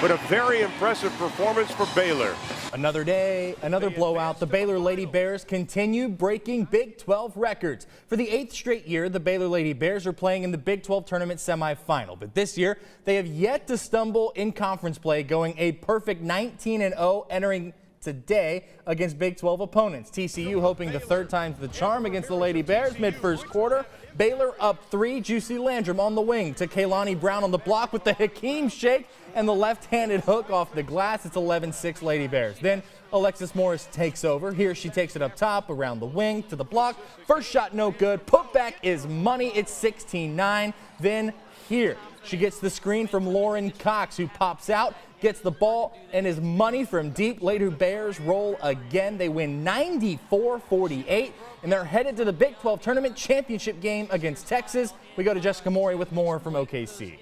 but a very impressive performance for Baylor. Another day, another blowout. The Baylor Lady Bears continue breaking Big 12 records. For the 8th straight year, the Baylor Lady Bears are playing in the Big 12 tournament semifinal. But this year, they have yet to stumble in conference play, going a perfect 19-0, entering today against Big 12 opponents. TCU hoping the third time's the charm against the Lady Bears mid-first quarter. Baylor up 3. Juicy Landrum on the wing to Kaylani Brown on the block with the Hakeem shake and the left-handed hook off the glass. It's 11-6 Lady Bears. Then Alexis Morris takes over. Here she takes it up top, around the wing, to the block. First shot no good. Putback is money. It's 16-9. Then here she gets the screen from Lauren Cox, who pops out, gets the ball, and is money from deep. Lady Bears roll again. They win 94-48, and they're headed to the Big 12 tournament championship game against Texas. We go to Jessica Maury with more from OKC.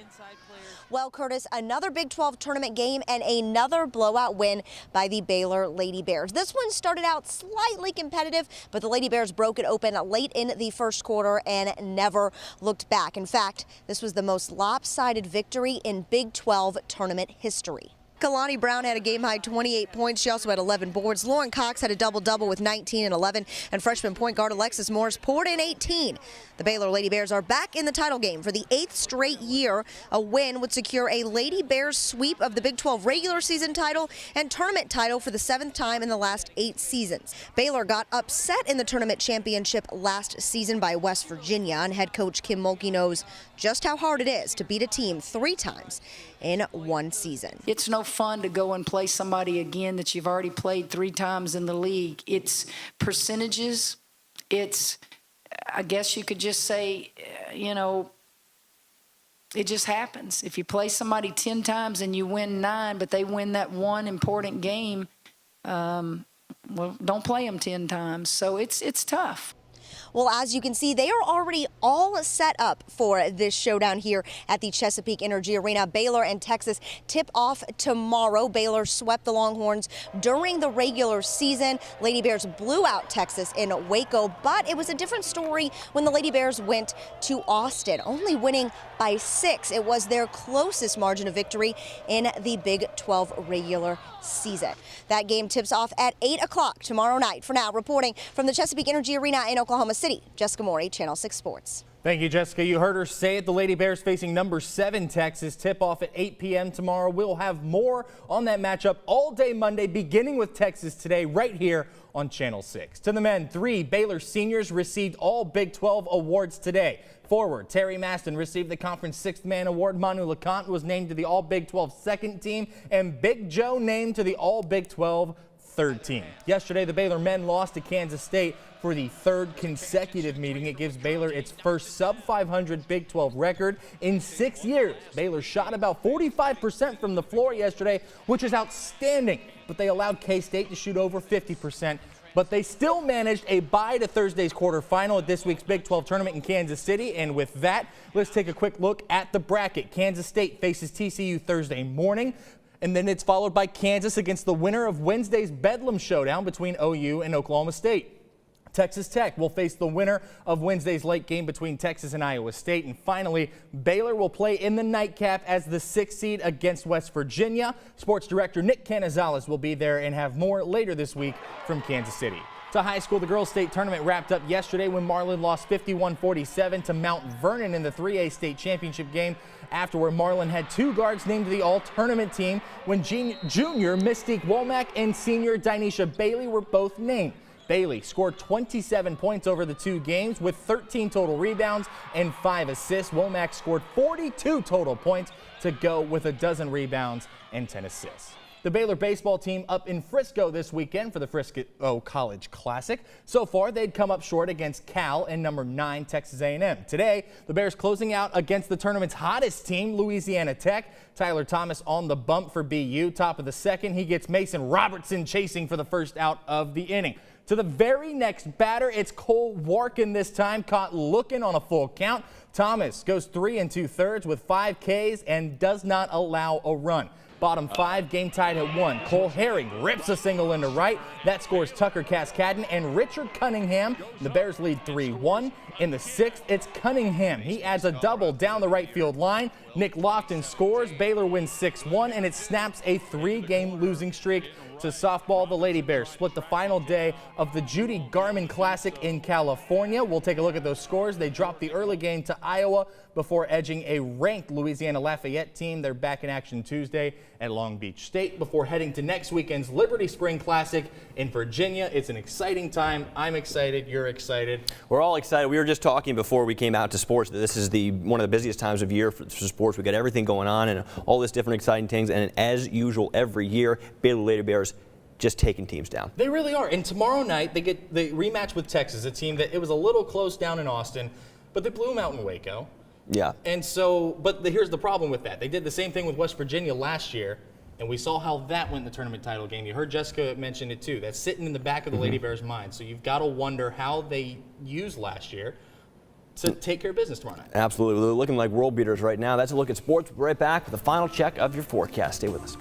Well, Curtis, another Big 12 tournament game and another blowout win by the Baylor Lady Bears. This one started out slightly competitive, but the Lady Bears broke it open late in the first quarter and never looked back. In fact, this was the most lopsided victory in Big 12 tournament history. Kalani Brown had a game-high 28 points. She also had 11 boards. Lauren Cox had a double-double with 19 and 11, and freshman point guard Alexis Morris poured in 18. The Baylor Lady Bears are back in the title game for the 8th straight year. A win would secure a Lady Bears sweep of the Big 12 regular season title and tournament title for the 7th time in the last 8 seasons. Baylor got upset in the tournament championship last season by West Virginia, and head coach Kim Mulkey knows just how hard it is to beat a team 3 times in one season. It's no fun to go and play somebody again that you've already played 3 times in the league. It's percentages. It's, I guess you could just say, you know, it just happens. If you play somebody 10 times and you win 9, but they win that one important game, well, don't play them 10 times. So it's tough. Well, as you can see, they are already all set up for this showdown here at the Chesapeake Energy Arena. Baylor and Texas tip off tomorrow. Baylor swept the Longhorns during the regular season. Lady Bears blew out Texas in Waco, but it was a different story when the Lady Bears went to Austin, only winning by 6. It was their closest margin of victory in the Big 12 regular season. That game tips off at 8 o'clock tomorrow night. For now, reporting from the Chesapeake Energy Arena in Oklahoma City, Jessica Maury, Channel 6 Sports. Thank you, Jessica. You heard her say it. The Lady Bears facing number 7 Texas. Tip off at 8 p.m. tomorrow. We'll have more on that matchup all day Monday, beginning with Texas today, right here on Channel 6. To the men, 3 Baylor seniors received all Big 12 awards today. Forward Terry Maston received the conference 6th man award. Manu LeConte was named to the All Big 12 second team, and Big Joe named to the All Big 12 third team. Yesterday, the Baylor men lost to Kansas State for the 3rd consecutive meeting. It gives Baylor its first sub-500 Big 12 record in 6 years. Baylor shot about 45% from the floor yesterday, which is outstanding, but they allowed K-State to shoot over 50%. But they still managed a bye to Thursday's quarterfinal at this week's Big 12 tournament in Kansas City. And with that, let's take a quick look at the bracket. Kansas State faces TCU Thursday morning, and then it's followed by Kansas against the winner of Wednesday's Bedlam showdown between OU and Oklahoma State. Texas Tech will face the winner of Wednesday's late game between Texas and Iowa State. And finally, Baylor will play in the nightcap as the 6th seed against West Virginia. Sports director Nick Canizales will be there and have more later this week from Kansas City. To high school, the girls' state tournament wrapped up yesterday when Marlin lost 51-47 to Mount Vernon in the 3A state championship game. Afterward, Marlin had 2 guards named to the all-tournament team when junior Mystique Womack and senior Dynesha Bailey were both named. Bailey scored 27 points over the 2 games with 13 total rebounds and 5 assists. Womack scored 42 total points to go with 12 rebounds and 10 assists. The Baylor baseball team up in Frisco this weekend for the Frisco College Classic. So far, they'd come up short against Cal and number 9 Texas A&M. Today, the Bears closing out against the tournament's hottest team, Louisiana Tech. Tyler Thomas on the bump for BU. Top of the 2nd, he gets Mason Robertson chasing for the first out of the inning. To the very next batter, it's Cole Warkin this time, caught looking on a full count. Thomas goes 3 2/3 with 5 Ks and does not allow a run. Bottom 5, game tied at 1. Cole Herring rips a single into right. That scores Tucker Cascadden and Richard Cunningham. The Bears lead 3-1. In the 6th, it's Cunningham. He adds a double down the right field line. Nick Lofton scores. Baylor wins 6-1, and it snaps a 3-game losing streak to softball. The Lady Bears split the final day of the Judy Garman Classic in California. We'll take a look at those scores. They dropped the early game to Iowa before edging a ranked Louisiana Lafayette team. They're back in action Tuesday at Long Beach State before heading to next weekend's Liberty Spring Classic in Virginia. It's an exciting time. I'm excited. You're excited. We're all excited. We were just talking before we came out to sports that this is one of the busiest times of year for sports. We got everything going on and all this different exciting things. And as usual, every year, Baylor Lady Bears just taking teams down. They really are. And tomorrow night, they get the rematch with Texas, a team that it was a little close down in Austin, but they blew them out in Waco. Yeah. And so, but here's the problem with that. They did the same thing with West Virginia last year, and we saw how that went in the tournament title game. You heard Jessica mention it too. That's sitting in the back of the Lady Bears' mind. So you've got to wonder how they used last year to take care of business tomorrow night. Absolutely. They're looking like world beaters right now. That's a look at sports. We'll be right back with the final check of your forecast. Stay with us.